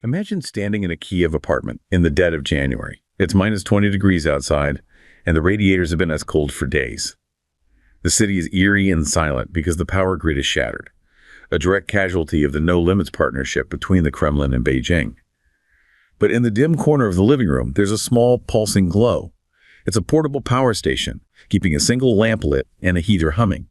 Imagine standing in a Kiev apartment in the dead of January. It's minus 20 degrees outside, and the radiators have been as cold for days. The city is eerie and silent because the power grid is shattered, a direct casualty of the no-limits partnership between the Kremlin and Beijing. But in the dim corner of the living room, there's a small pulsing glow. It's a portable power station, keeping a single lamp lit and a heater humming.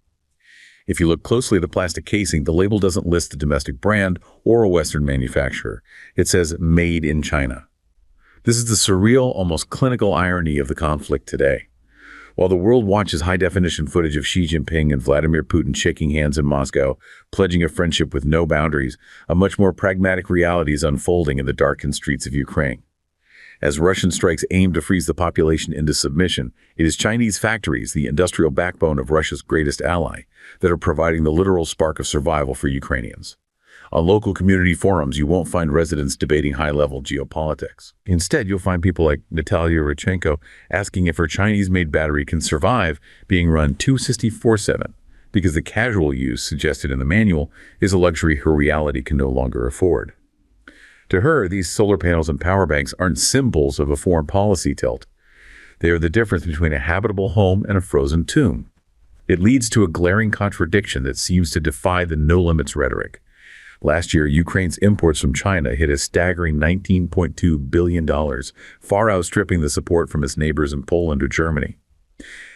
If you look closely at the plastic casing, the label doesn't list a domestic brand or a Western manufacturer. It says "Made in China." This is the surreal, almost clinical irony of the conflict today. While the world watches high-definition footage of Xi Jinping and Vladimir Putin shaking hands in Moscow, pledging a friendship with no boundaries, a much more pragmatic reality is unfolding in the darkened streets of Ukraine. As Russian strikes aim to freeze the population into submission, it is Chinese factories, the industrial backbone of Russia's greatest ally, that are providing the literal spark of survival for Ukrainians. On local community forums, you won't find residents debating high-level geopolitics. Instead, you'll find people like Natalia Rodchenko asking if her Chinese-made battery can survive being run 264/7, because the casual use suggested in the manual is a luxury her reality can no longer afford. To her, these solar panels and power banks aren't symbols of a foreign policy tilt. They are the difference between a habitable home and a frozen tomb. It leads to a glaring contradiction that seems to defy the no-limits rhetoric. Last year, Ukraine's imports from China hit a staggering $19.2 billion, far outstripping the support from its neighbors in Poland or Germany.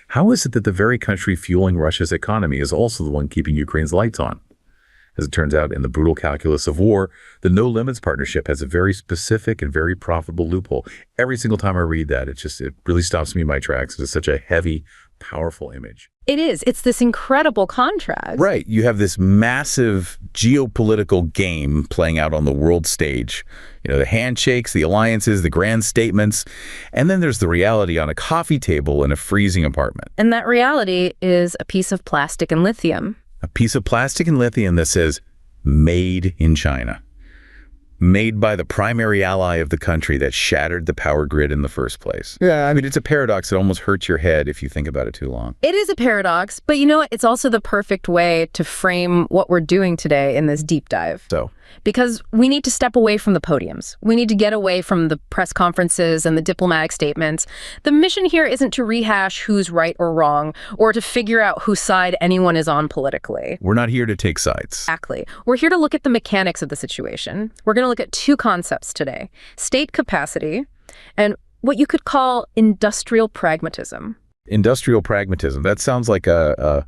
How is it that the very country fueling Russia's economy is also the one keeping Ukraine's lights on? As it turns out, in the brutal calculus of war, the No Limits partnership has a very specific and very profitable loophole. Every single time I read that, it really stops me in my tracks. It's such a heavy, powerful image. It is. It's this incredible contrast. Right. You have this massive geopolitical game playing out on the world stage. You know, the handshakes, the alliances, the grand statements. And then there's the reality on a coffee table in a freezing apartment. And that reality is a piece of plastic and lithium. A piece of plastic and lithium that says, "Made in China." Made by the primary ally of the country that shattered the power grid in the first place. Yeah, I mean, it's a paradox that almost hurts your head if you think about it too long. It is a paradox, but you know what? It's also the perfect way to frame what we're doing today in this deep dive. So? Because we need to step away from the podiums. We need to get away from the press conferences and the diplomatic statements. The mission here isn't to rehash who's right or wrong, or to figure out whose side anyone is on politically. We're not here to take sides. Exactly. We're here to look at the mechanics of the situation. We're going to look at two concepts today: state capacity and what you could call industrial pragmatism. Industrial pragmatism. That sounds like a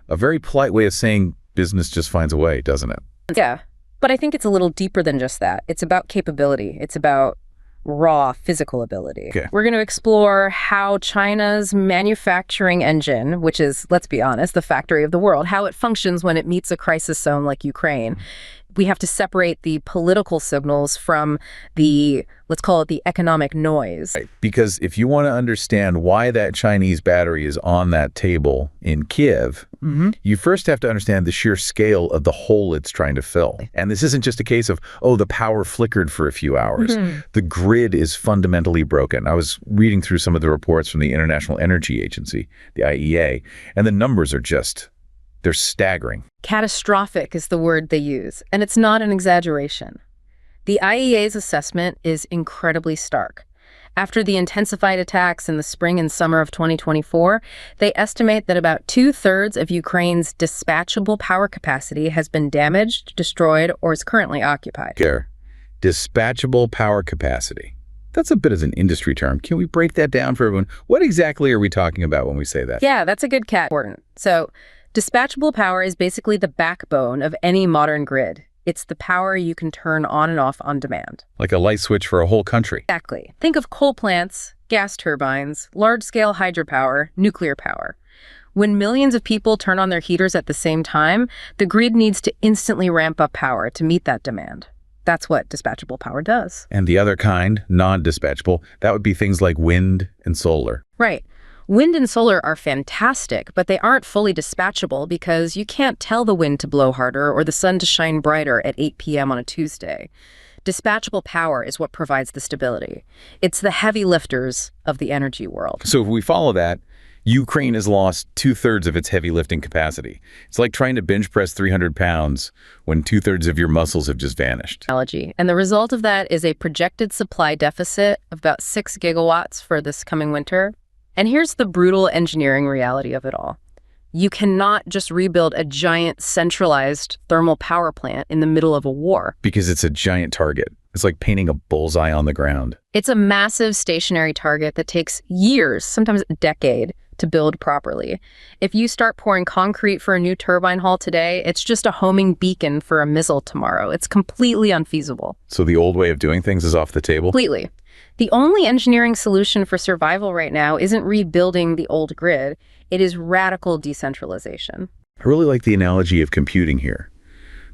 very polite way of saying business just finds a way, doesn't it? Yeah. But I think it's a little deeper than just that. It's about capability. It's about raw physical ability. Okay. We're going to explore how China's manufacturing engine, which is, let's be honest, the factory of the world, how it functions when it meets a crisis zone like Ukraine. We have to separate the political signals from the, let's call it the economic noise. Right. Because if you want to understand why that Chinese battery is on that table in Kiev, you first have to understand the sheer scale of the hole it's trying to fill. And this isn't just a case of, oh, the power flickered for a few hours. The grid is fundamentally broken. I was reading through some of the reports from the International Energy Agency, the IEA, and the numbers are just, they're staggering. Catastrophic is the word they use, and it's not an exaggeration. The IEA's assessment is incredibly stark. After the intensified attacks in the spring and summer of 2024, they estimate that about 2/3 of Ukraine's dispatchable power capacity has been damaged, destroyed, or is currently occupied. Here, dispatchable power capacity. That's a bit of an industry term. Can we break that down for everyone? What exactly are we talking about when we say that? Yeah, that's a good catch. So, dispatchable power is basically the backbone of any modern grid. It's the power you can turn on and off on demand. Like a light switch for a whole country. Exactly. Think of coal plants, gas turbines, large-scale hydropower, nuclear power. When millions of people turn on their heaters at the same time, the grid needs to instantly ramp up power to meet that demand. That's what dispatchable power does. And the other kind, non-dispatchable, that would be things like wind and solar. Right. Wind and solar are fantastic, but they aren't fully dispatchable because you can't tell the wind to blow harder or the sun to shine brighter at 8 p.m. on a Tuesday. Dispatchable power is what provides the stability. It's the heavy lifters of the energy world. So if we follow that, Ukraine has lost 2/3 of its heavy lifting capacity. It's like trying to bench press 300 pounds when 2/3 of your muscles have just vanished. And the result of that is a projected supply deficit of about 6 gigawatts for this coming winter. And here's the brutal engineering reality of it all. You cannot just rebuild a giant centralized thermal power plant in the middle of a war. Because it's a giant target. It's like painting a bullseye on the ground. It's a massive stationary target that takes years, sometimes a decade, to build properly. If you start pouring concrete for a new turbine hall today, it's just a homing beacon for a missile tomorrow. It's completely unfeasible. So the old way of doing things is off the table? Completely. The only engineering solution for survival right now isn't rebuilding the old grid. It is radical decentralization. I really like the analogy of computing here.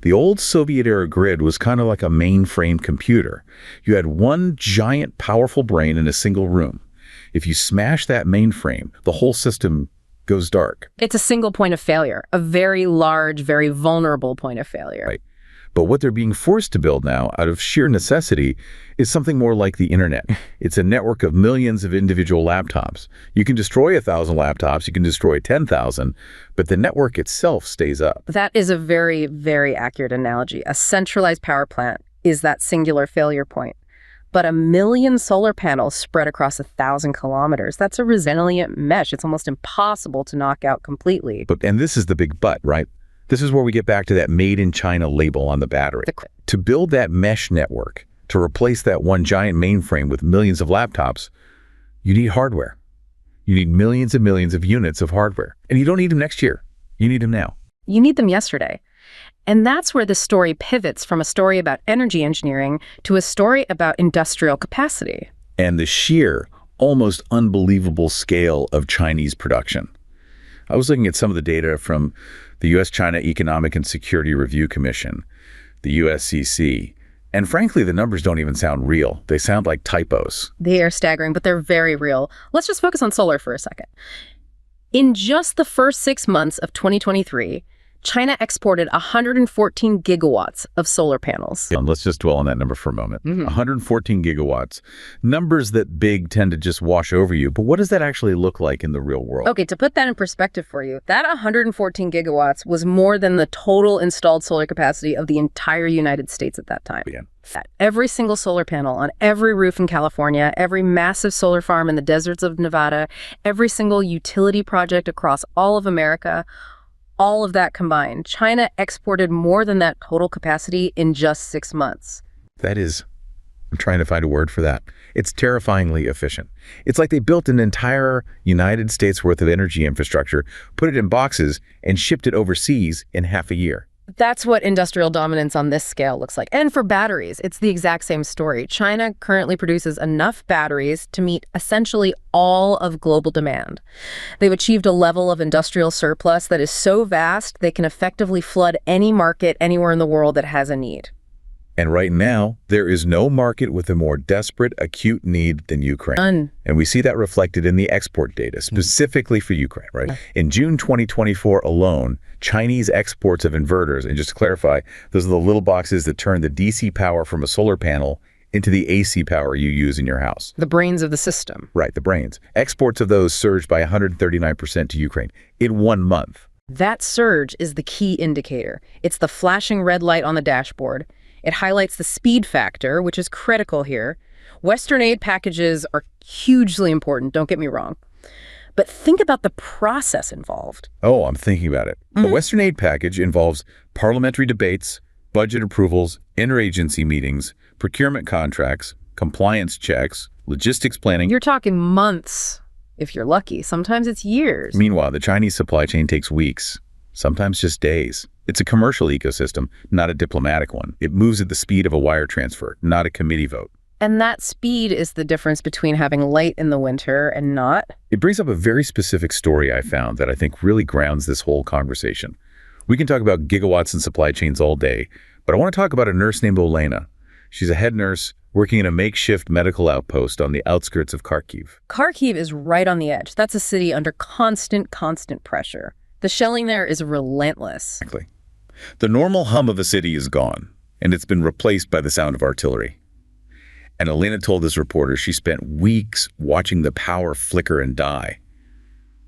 The old Soviet-era grid was kind of like a mainframe computer. You had one giant, powerful brain in a single room. If you smash that mainframe, the whole system goes dark. It's a single point of failure, a very large, very vulnerable point of failure. Right. But what they're being forced to build now, out of sheer necessity, is something more like the internet. It's a network of millions of individual laptops. You can destroy 1,000 laptops, you can destroy 10,000, but the network itself stays up. That is a very, very accurate analogy. A centralized power plant is that singular failure point. But 1 million solar panels spread across 1,000 kilometers, that's a resilient mesh. It's almost impossible to knock out completely. And this is the big but, right? This is where we get back to that made in China label on the battery. To build that mesh network, to replace that one giant mainframe with millions of laptops, you need hardware. You need millions and millions of units of hardware. And you don't need them next year. You need them now. You need them yesterday. And that's where the story pivots from a story about energy engineering to a story about industrial capacity. And the sheer, almost unbelievable scale of Chinese production. I was looking at some of the data from the U.S.-China Economic and Security Review Commission, the USCC, and frankly, the numbers don't even sound real. They sound like typos. They are staggering, but they're very real. Let's just focus on solar for a second. In just the first 6 months of 2023, China exported 114 gigawatts of solar panels. And let's just dwell on that number for a moment. 114 gigawatts. Numbers that big tend to just wash over you. But what does that actually look like in the real world? Okay, to put that in perspective for you, that 114 gigawatts was more than the total installed solar capacity of the entire United States at that time. Yeah. Every single solar panel on every roof in California, every massive solar farm in the deserts of Nevada, every single utility project across all of America, all of that combined, China exported more than that total capacity in just 6 months. That is, I'm trying to find a word for that. It's terrifyingly efficient. It's like they built an entire United States worth of energy infrastructure, put it in boxes, and shipped it overseas in half a year. That's what industrial dominance on this scale looks like. And for batteries, it's the exact same story. China currently produces enough batteries to meet essentially all of global demand. They've achieved a level of industrial surplus that is so vast, they can effectively flood any market anywhere in the world that has a need. And right now, there is no market with a more desperate, acute need than Ukraine. None. And we see that reflected in the export data, specifically for Ukraine, right? In June 2024 alone, Chinese exports of inverters, and just to clarify, those are the little boxes that turn the DC power from a solar panel into the AC power you use in your house. The brains of the system. Right, the brains. Exports of those surged by 139% to Ukraine in 1 month. That surge is the key indicator. It's the flashing red light on the dashboard. It highlights the speed factor, which is critical here. Western aid packages are hugely important, don't get me wrong. But think about the process involved. Oh, I'm thinking about it. The Western aid package involves parliamentary debates, budget approvals, interagency meetings, procurement contracts, compliance checks, logistics planning. You're talking months, if you're lucky. Sometimes it's years. Meanwhile, the Chinese supply chain takes weeks, sometimes just days. It's a commercial ecosystem, not a diplomatic one. It moves at the speed of a wire transfer, not a committee vote. And that speed is the difference between having light in the winter and not. It brings up a very specific story I found that I think really grounds this whole conversation. We can talk about gigawatts and supply chains all day, but I want to talk about a nurse named Olena. She's a head nurse working in a makeshift medical outpost on the outskirts of Kharkiv. Kharkiv is right on the edge. That's a city under constant pressure. The shelling there is relentless. Exactly. The normal hum of a city is gone, and it's been replaced by the sound of artillery. And Elena told this reporter she spent weeks watching the power flicker and die.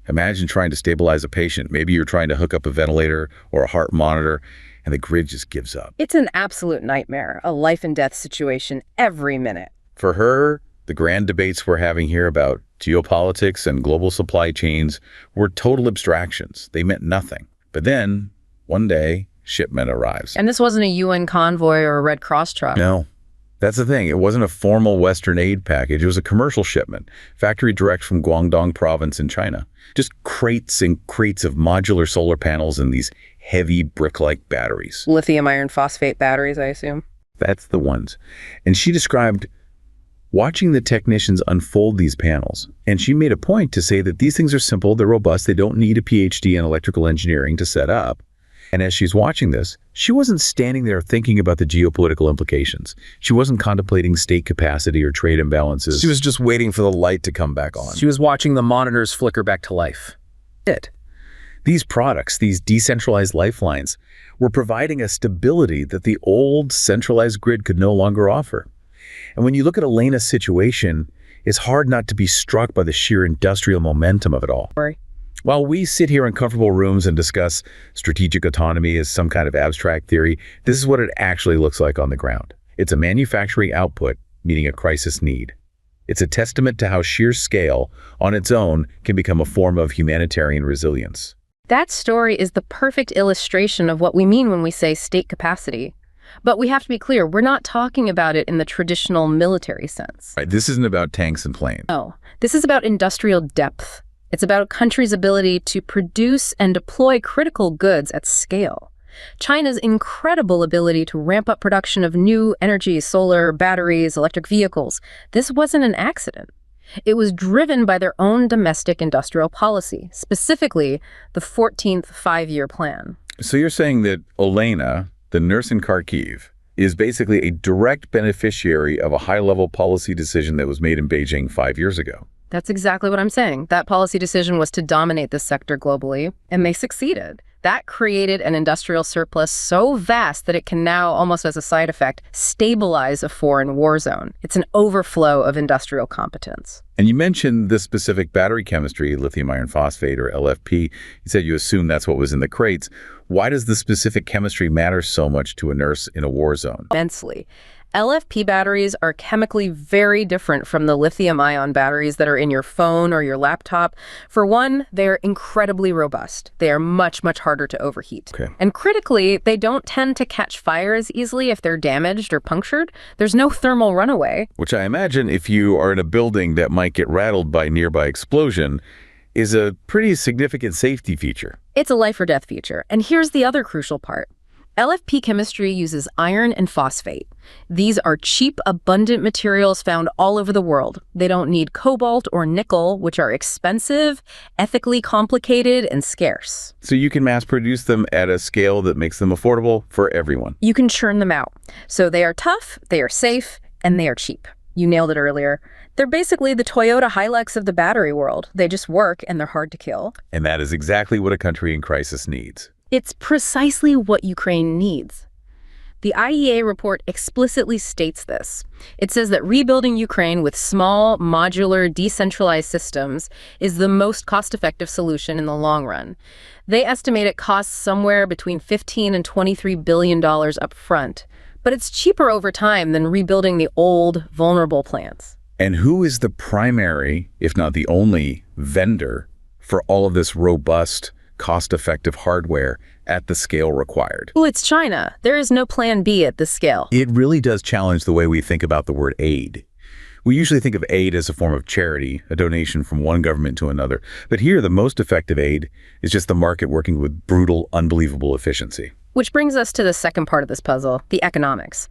Imagine trying to stabilize a patient. Maybe you're trying to hook up a ventilator or a heart monitor, and the grid just gives up. It's an absolute nightmare, a life and death situation every minute. For her, the grand debates we're having here about geopolitics and global supply chains were total abstractions. They meant nothing. But then, one day, shipment arrives. And this wasn't a UN convoy or a Red Cross truck. No. That's the thing. It wasn't a formal Western aid package. It was a commercial shipment, factory direct from Guangdong province in China. Just crates and crates of modular solar panels and these heavy brick-like batteries. Lithium iron phosphate batteries, I assume. That's the ones. And she described watching the technicians unfold these panels. And she made a point to say that these things are simple, they're robust, they don't need a PhD in electrical engineering to set up. And as she's watching this, she wasn't standing there thinking about the geopolitical implications. She wasn't contemplating state capacity or trade imbalances. She was just waiting for the light to come back on. She was watching the monitors flicker back to life. These products, these decentralized lifelines, were providing a stability that the old centralized grid could no longer offer. And when you look at Elena's situation, it's hard not to be struck by the sheer industrial momentum of it all. While we sit here in comfortable rooms and discuss strategic autonomy as some kind of abstract theory, this is what it actually looks like on the ground. It's a manufacturing output meeting a crisis need. It's a testament to how sheer scale, on its own, can become a form of humanitarian resilience. That story is the perfect illustration of what we mean when we say state capacity. But we have to be clear, we're not talking about it in the traditional military sense. Right, this isn't about tanks and planes. No, this is about industrial depth. It's about a country's ability to produce and deploy critical goods at scale. China's incredible ability to ramp up production of new energy, solar, batteries, electric vehicles. This wasn't an accident. It was driven by their own domestic industrial policy, specifically the 14th five-year plan. So you're saying that Elena, the nurse in Kharkiv, is basically a direct beneficiary of a high-level policy decision that was made in Beijing 5 years ago. That's exactly what I'm saying. That policy decision was to dominate this sector globally, and they succeeded. That created an industrial surplus so vast that it can now, almost as a side effect, stabilize a foreign war zone. It's an overflow of industrial competence. And you mentioned the specific battery chemistry, lithium iron phosphate, or LFP. You said you assumed that's what was in the crates. Why does the specific chemistry matter so much to a nurse in a war zone? Immensely. LFP batteries are chemically very different from the lithium-ion batteries that are in your phone or your laptop. For one, they're incredibly robust. They are much, much harder to overheat. Okay. And critically, they don't tend to catch fire as easily if they're damaged or punctured. There's no thermal runaway. Which I imagine, if you are in a building that might get rattled by nearby explosion, is a pretty significant safety feature. It's a life or death feature. And here's the other crucial part. LFP chemistry uses iron and phosphate. These are cheap, abundant materials found all over the world. They don't need cobalt or nickel, which are expensive, ethically complicated, and scarce. So you can mass produce them at a scale that makes them affordable for everyone. You can churn them out. So they are tough, they are safe, and they are cheap. You nailed it earlier. They're basically the Toyota Hilux of the battery world. They just work, and they're hard to kill. And that is exactly what a country in crisis needs. It's precisely what Ukraine needs. The IEA report explicitly states this. It says that rebuilding Ukraine with small, modular, decentralized systems is the most cost-effective solution in the long run. They estimate it costs somewhere between $15 and $23 billion up front, but it's cheaper over time than rebuilding the old, vulnerable plants. And who is the primary, if not the only, vendor for all of this robust, cost-effective hardware at the scale required? Well, it's China. There is no plan B at this scale. It really does challenge the way we think about the word aid. We usually think of aid as a form of charity, a donation from one government to another. But here, the most effective aid is just the market working with brutal, unbelievable efficiency. Which brings us to the second part of this puzzle, the economics.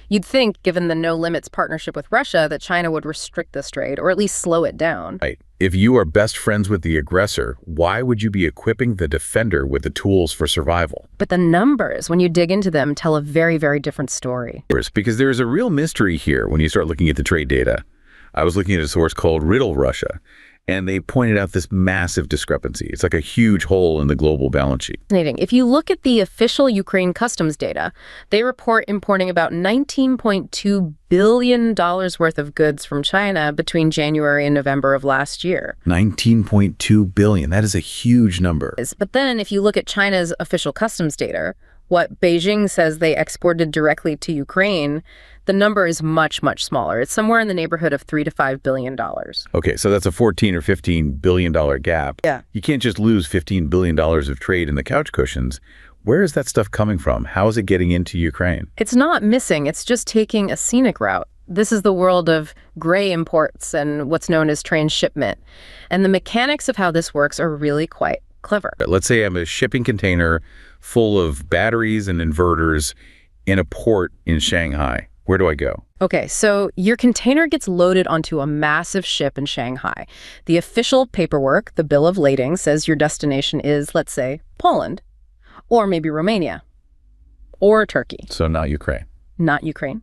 You'd think, given the no-limits partnership with Russia, that China would restrict this trade, or at least slow it down. Right. If you are best friends with the aggressor, why would you be equipping the defender with the tools for survival? But the numbers, when you dig into them, tell a very, very different story. Because there is a real mystery here when you start looking at the trade data. I was looking at a source called Riddle Russia, And they pointed out this massive discrepancy. It's like a huge hole in the global balance sheet. Fascinating. If you look at the official Ukraine customs data, they report importing about $19.2 billion worth of goods from China between January and November of last year. 19.2 billion. That is a huge number. But then if you look at China's official customs data, what Beijing says they exported directly to Ukraine, the number is much, much smaller. It's somewhere in the neighborhood of $3 to $5 billion. Okay, so that's a $14 or $15 billion gap. Yeah. You can't just lose $15 billion of trade in the couch cushions. Where is that stuff coming from? How is it getting into Ukraine? It's not missing. It's just taking a scenic route. This is the world of gray imports and what's known as transshipment. And the mechanics of how this works are really quite clever. Let's say I'm a shipping container full of batteries and inverters in a port in Shanghai. Where do I go? Okay, so your container gets loaded onto a massive ship in Shanghai. The official paperwork, the bill of lading, says your destination is, let's say, Poland, or maybe Romania, or Turkey. So not Ukraine. Not Ukraine.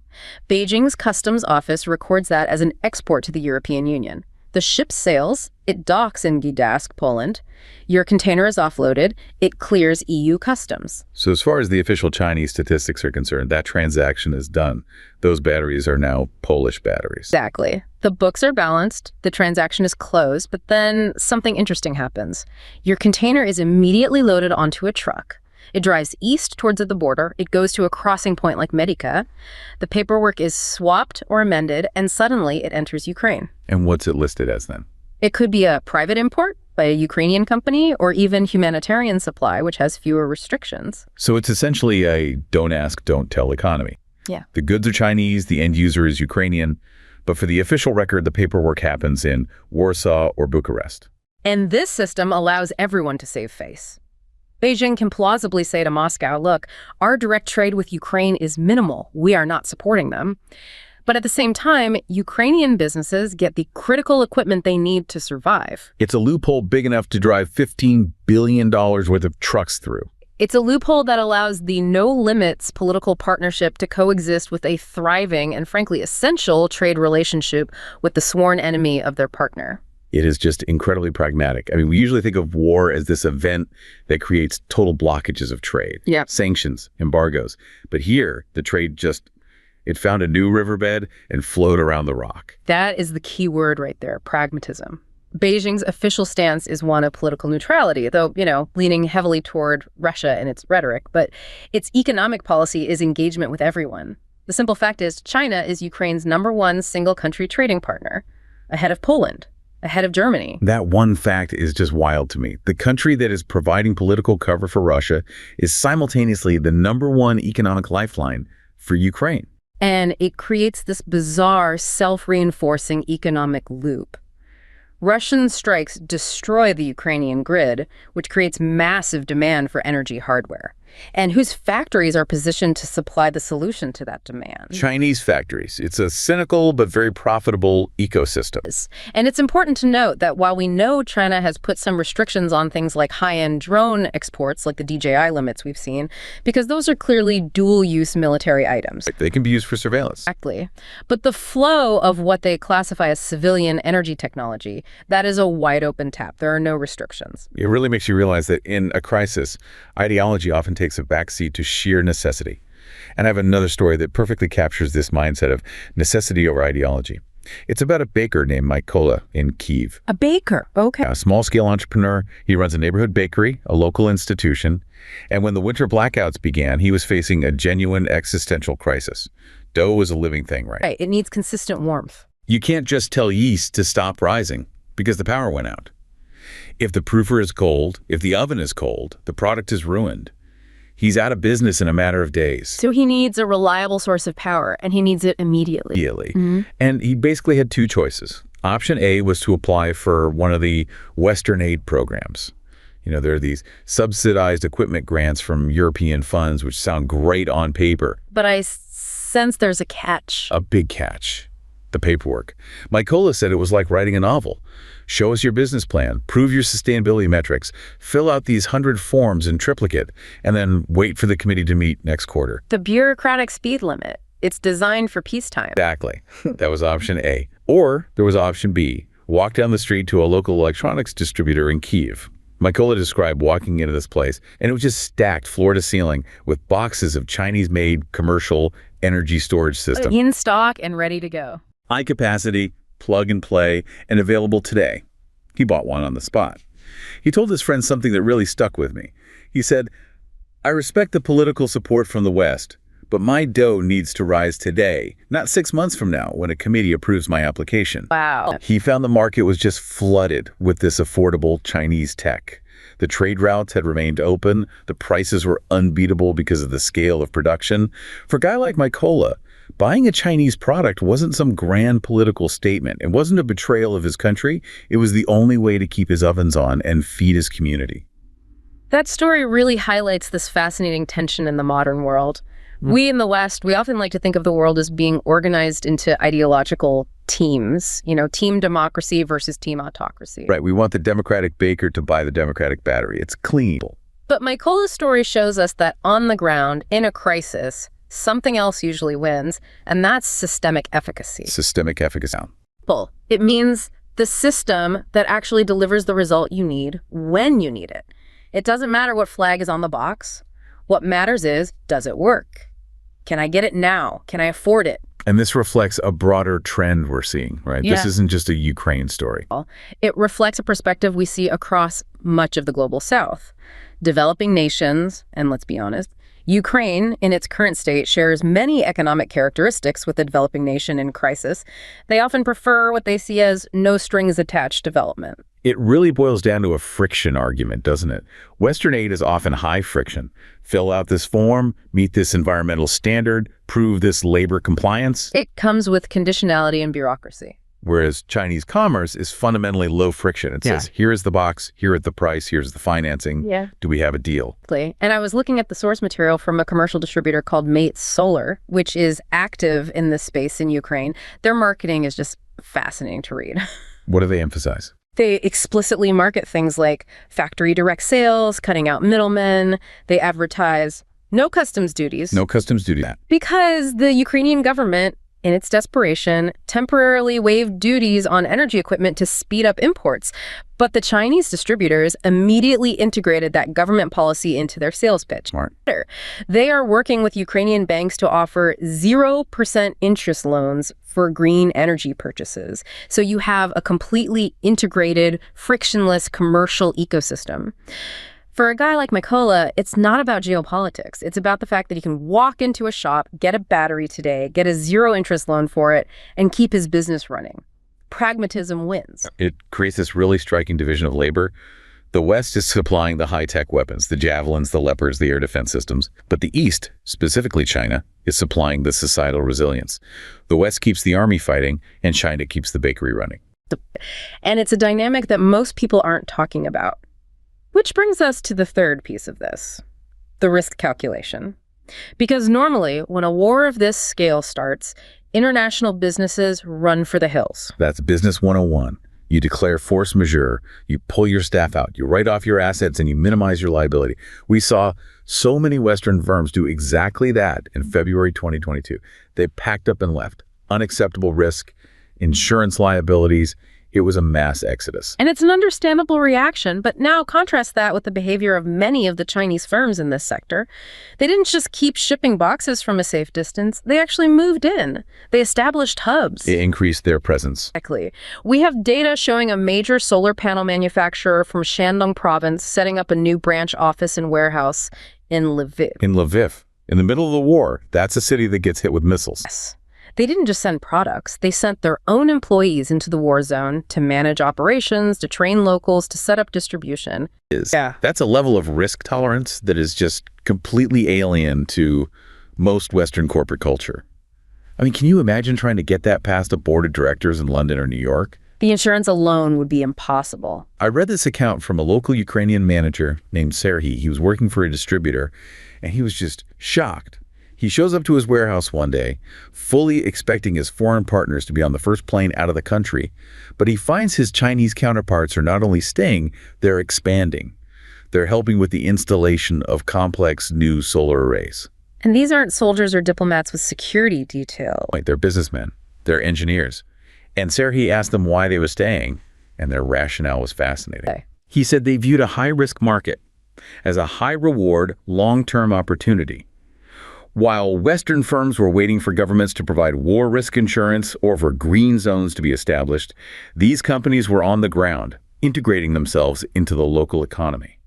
Beijing's customs office records that as an export to the European Union. The ship sails, it docks in Gdańsk, Poland. Your container is offloaded, it clears EU customs. So as far as the official Chinese statistics are concerned, that transaction is done. Those batteries are now Polish batteries. Exactly. The books are balanced, the transaction is closed, but then something interesting happens. Your container is immediately loaded onto a truck. It drives east towards the border. It goes to a crossing point like Medica. The paperwork is swapped or amended, and suddenly it enters Ukraine. And what's it listed as then? It could be a private import by a Ukrainian company or even humanitarian supply, which has fewer restrictions. So it's essentially a don't ask, don't tell economy. Yeah. The goods are Chinese, the end user is Ukrainian, but for the official record, the paperwork happens in Warsaw or Bucharest. And this system allows everyone to save face. Beijing can plausibly say to Moscow, look, our direct trade with Ukraine is minimal. We are not supporting them. But at the same time, Ukrainian businesses get the critical equipment they need to survive. It's a loophole big enough to drive $15 billion worth of trucks through. It's a loophole that allows the no-limits political partnership to coexist with a thriving and frankly essential trade relationship with the sworn enemy of their partner. It is just incredibly pragmatic. I mean, we usually think of war as this event that creates total blockages of trade. Yeah. Sanctions, embargoes. But here, the trade it found a new riverbed and flowed around the rock. That is the key word right there, pragmatism. Beijing's official stance is one of political neutrality, though, leaning heavily toward Russia in its rhetoric. But its economic policy is engagement with everyone. The simple fact is China is Ukraine's #1 single-country trading partner, ahead of Poland, ahead of Germany. That one fact is just wild to me. The country that is providing political cover for Russia is simultaneously the #1 economic lifeline for Ukraine. And it creates this bizarre, self-reinforcing economic loop. Russian strikes destroy the Ukrainian grid, which creates massive demand for energy hardware, and whose factories are positioned to supply the solution to that demand. Chinese factories. It's a cynical but very profitable ecosystem. And it's important to note that while we know China has put some restrictions on things like high-end drone exports, like the DJI limits we've seen, because those are clearly dual-use military items. They can be used for surveillance. Exactly. But the flow of what they classify as civilian energy technology, that is a wide-open tap. There are no restrictions. It really makes you realize that in a crisis, ideology often takes a backseat to sheer necessity. And I have another story that perfectly captures this mindset of necessity over ideology. It's about a baker named Mykola in Kyiv. A baker, okay. A small-scale entrepreneur. He runs a neighborhood bakery, a local institution. And when the winter blackouts began, he was facing a genuine existential crisis. Dough is a living thing, right? Right, it needs consistent warmth. You can't just tell yeast to stop rising because the power went out. If the proofer is cold, if the oven is cold, the product is ruined. He's out of business in a matter of days. So he needs a reliable source of power, and he needs it immediately. And he basically had two choices. Option A was to apply for one of the Western aid programs. There are these subsidized equipment grants from European funds, which sound great on paper. But I sense there's a catch. A big catch. The paperwork. Mykola said it was like writing a novel. Show us your business plan, prove your sustainability metrics, fill out these 100 forms in triplicate, and then wait for the committee to meet next quarter. The bureaucratic speed limit. It's designed for peacetime. Exactly. That was option A. Or there was option B, walked down the street to a local electronics distributor in Kyiv. Mykola described walking into this place, and it was just stacked floor to ceiling with boxes of Chinese-made commercial energy storage systems. In stock and ready to go. High capacity, plug and play, and available today. He bought one on the spot. He told his friend something that really stuck with me. He said, "I respect the political support from the West, but my dough needs to rise today, not 6 months from now when a committee approves my application." Wow. He found the market was just flooded with this affordable Chinese tech. The trade routes had remained open. The prices were unbeatable because of the scale of production. For a guy like Mykola, buying a Chinese product wasn't some grand political statement. It wasn't a betrayal of his country. It was the only way to keep his ovens on and feed his community. That story really highlights this fascinating tension in the modern world. We in the West, we often like to think of the world as being organized into ideological teams, team democracy versus team autocracy. Right, we want the Democratic baker to buy the Democratic battery. It's clean. But Mykola's story shows us that on the ground, in a crisis, something else usually wins, and that's systemic efficacy. Systemic efficacy. It means the system that actually delivers the result you need when you need it. It doesn't matter what flag is on the box. What matters is, does it work? Can I get it now? Can I afford it? And this reflects a broader trend we're seeing, right? Yeah. This isn't just a Ukraine story. It reflects a perspective we see across much of the global South. Developing nations, and let's be honest, Ukraine, in its current state, shares many economic characteristics with a developing nation in crisis. They often prefer what they see as no-strings-attached development. It really boils down to a friction argument, doesn't it? Western aid is often high friction. Fill out this form, meet this environmental standard, prove this labor compliance. It comes with conditionality and bureaucracy. Whereas Chinese commerce is fundamentally low friction. It says, here is the box, here is the price, here's the financing. Yeah. Do we have a deal? And I was looking at the source material from a commercial distributor called Mate Solar, which is active in this space in Ukraine. Their marketing is just fascinating to read. What do they emphasize? They explicitly market things like factory direct sales, cutting out middlemen. They advertise no customs duties. No customs duty. Because the Ukrainian government, in its desperation, temporarily waived duties on energy equipment to speed up imports. But the Chinese distributors immediately integrated that government policy into their sales pitch. Smart. They are working with Ukrainian banks to offer 0% interest loans for green energy purchases. So you have a completely integrated, frictionless commercial ecosystem. For a guy like Mykola, it's not about geopolitics. It's about the fact that he can walk into a shop, get a battery today, get a zero-interest loan for it, and keep his business running. Pragmatism wins. It creates this really striking division of labor. The West is supplying the high-tech weapons, the javelins, the leopards, the air defense systems. But the East, specifically China, is supplying the societal resilience. The West keeps the army fighting, and China keeps the bakery running. And it's a dynamic that most people aren't talking about. Which brings us to the third piece of this, the risk calculation. Because normally, when a war of this scale starts, international businesses run for the hills. That's Business 101. You declare force majeure, you pull your staff out, you write off your assets, and you minimize your liability. We saw so many Western firms do exactly that in February 2022. They packed up and left. Unacceptable risk, insurance liabilities. It was a mass exodus. And it's an understandable reaction, but now contrast that with the behavior of many of the Chinese firms in this sector. They didn't just keep shipping boxes from a safe distance, they actually moved in. They established hubs. It increased their presence. Exactly. We have data showing a major solar panel manufacturer from Shandong province setting up a new branch office and warehouse in Lviv. In Lviv, in the middle of the war, that's a city that gets hit with missiles. Yes. They didn't just send products, they sent their own employees into the war zone to manage operations, to train locals, to set up distribution. That's a level of risk tolerance that is just completely alien to most Western corporate culture. I mean, can you imagine trying to get that past a board of directors in London or New York? The insurance alone would be impossible. I read this account from a local Ukrainian manager named Serhiy. He was working for a distributor, and he was just shocked. He shows up to his warehouse one day, fully expecting his foreign partners to be on the first plane out of the country, but he finds his Chinese counterparts are not only staying, they're expanding. They're helping with the installation of complex new solar arrays. And these aren't soldiers or diplomats with security detail. They're businessmen. They're engineers. And Serhiy asked them why they were staying, and their rationale was fascinating. Okay. He said they viewed a high-risk market as a high-reward, long-term opportunity. While Western firms were waiting for governments to provide war risk insurance or for green zones to be established, these companies were on the ground, integrating themselves into the local economy.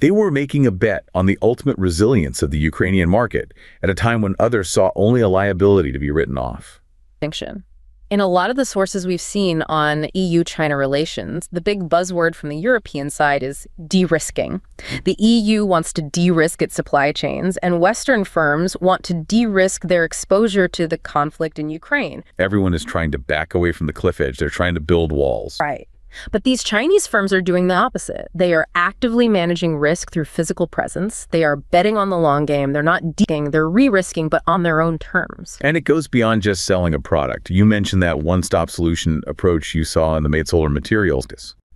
They were making a bet on the ultimate resilience of the Ukrainian market at a time when others saw only a liability to be written off. Distinction. In a lot of the sources we've seen on EU-China relations, the big buzzword from the European side is de-risking. The EU wants to de-risk its supply chains, and Western firms want to de-risk their exposure to the conflict in Ukraine. Everyone is trying to back away from the cliff edge. They're trying to build walls. Right. But these Chinese firms are doing the opposite. They are actively managing risk through physical presence. They are betting on the long game. They're not de-risking, they're re-risking, but on their own terms. And it goes beyond just selling a product. You mentioned that one-stop solution approach you saw in the Made Solar Materials.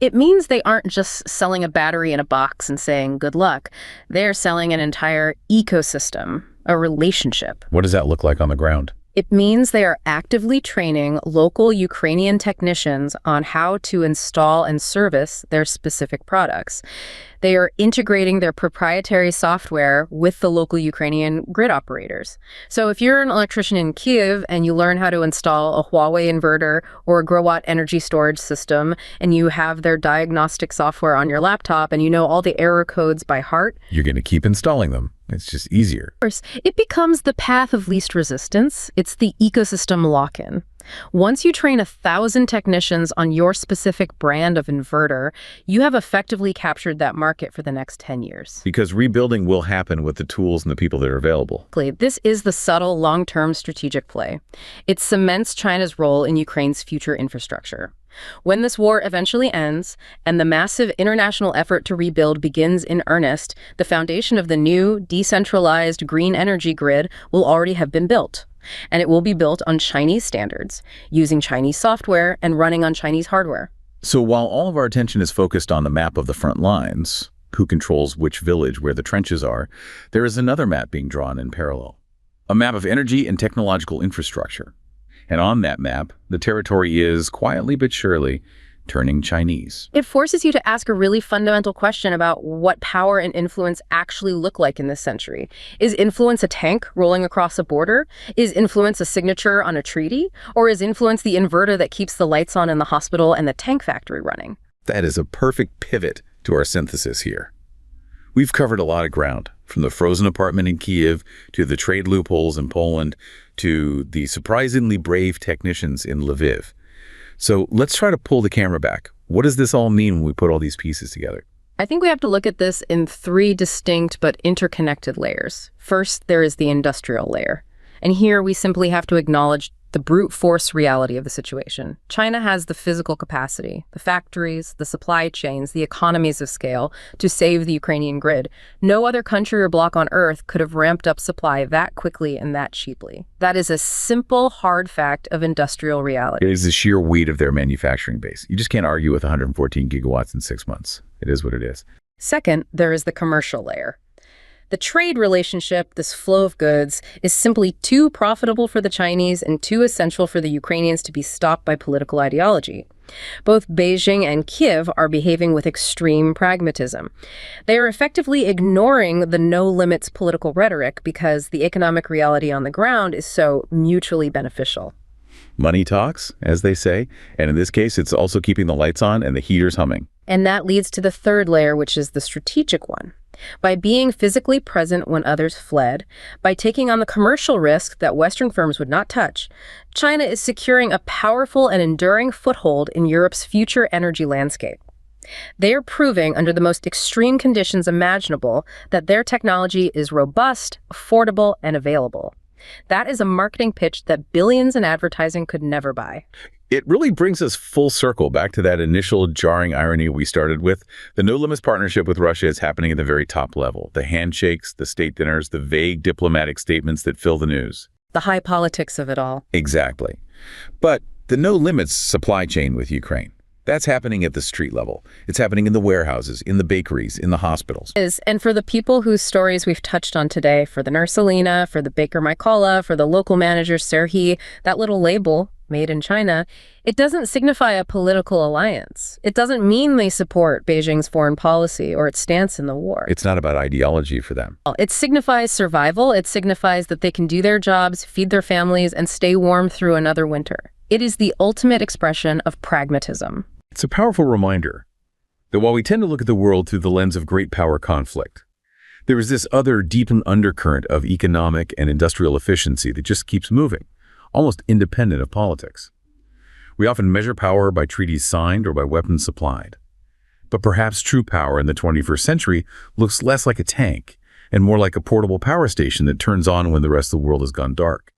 It means they aren't just selling a battery in a box and saying, good luck. They're selling an entire ecosystem, a relationship. What does that look like on the ground? It means they are actively training local Ukrainian technicians on how to install and service their specific products. They are integrating their proprietary software with the local Ukrainian grid operators. So if you're an electrician in Kyiv and you learn how to install a Huawei inverter or a Growatt energy storage system, and you have their diagnostic software on your laptop and you know all the error codes by heart, You're going to keep installing them. It's just easier. of course, it becomes the path of least resistance. It's the ecosystem lock-in. Once you train 1,000 technicians on your specific brand of inverter, you have effectively captured that market for the next 10 years. Because rebuilding will happen with the tools and the people that are available. This is the subtle, long-term strategic play. It cements China's role in Ukraine's future infrastructure. When this war eventually ends and the massive international effort to rebuild begins in earnest, the foundation of the new, decentralized green energy grid will already have been built. And it will be built on Chinese standards, using Chinese software and running on Chinese hardware. So while all of our attention is focused on the map of the front lines, who controls which village where the trenches are, there is another map being drawn in parallel. A map of energy and technological infrastructure. And on that map, the territory is, quietly but surely, turning Chinese. It forces you to ask a really fundamental question about what power and influence actually look like in this century. Is influence a tank rolling across a border? Is influence a signature on a treaty? Or is influence the inverter that keeps the lights on in the hospital and the tank factory running? That is a perfect pivot to our synthesis here. We've covered a lot of ground, from the frozen apartment in Kyiv to the trade loopholes in Poland to the surprisingly brave technicians in Lviv. So let's try to pull the camera back. What does this all mean when we put all these pieces together? I think we have to look at this in 3 distinct but interconnected layers. First, there is the industrial layer. And here we simply have to acknowledge the brute force reality of the situation. China has the physical capacity, the factories, the supply chains, the economies of scale to save the Ukrainian grid. No other country or bloc on Earth could have ramped up supply that quickly and that cheaply. That is a simple, hard fact of industrial reality. It is the sheer weight of their manufacturing base. You just can't argue with 114 gigawatts in 6 months. It is what it is. Second, there is the commercial layer. The trade relationship, this flow of goods, is simply too profitable for the Chinese and too essential for the Ukrainians to be stopped by political ideology. Both Beijing and Kyiv are behaving with extreme pragmatism. They are effectively ignoring the no-limits political rhetoric because the economic reality on the ground is so mutually beneficial. Money talks, as they say, and in this case, it's also keeping the lights on and the heaters humming. And that leads to the third layer, which is the strategic one. By being physically present when others fled, by taking on the commercial risk that Western firms would not touch, China is securing a powerful and enduring foothold in Europe's future energy landscape. They are proving, under the most extreme conditions imaginable, that their technology is robust, affordable, and available. That is a marketing pitch that billions in advertising could never buy. It really brings us full circle back to that initial jarring irony we started with. The no-limits partnership with Russia is happening at the very top level. The handshakes, the state dinners, the vague diplomatic statements that fill the news. The high politics of it all. Exactly. But the no-limits supply chain with Ukraine, That's happening at the street level. It's happening in the warehouses, in the bakeries, in the hospitals. And for the people whose stories we've touched on today, for the nurse Alina, for the baker Mykola, for the local manager Serhiy, that little label, made in China, it doesn't signify a political alliance. It doesn't mean they support Beijing's foreign policy or its stance in the war. It's not about ideology for them. It signifies survival. It signifies that they can do their jobs, feed their families, and stay warm through another winter. It is the ultimate expression of pragmatism. It's a powerful reminder that while we tend to look at the world through the lens of great power conflict, there is this other deepened undercurrent of economic and industrial efficiency that just keeps moving, almost independent of politics. We often measure power by treaties signed or by weapons supplied. But perhaps true power in the 21st century looks less like a tank and more like a portable power station that turns on when the rest of the world has gone dark.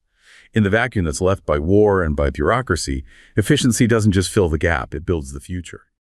In the vacuum that's left by war and by bureaucracy, efficiency doesn't just fill the gap, it builds the future.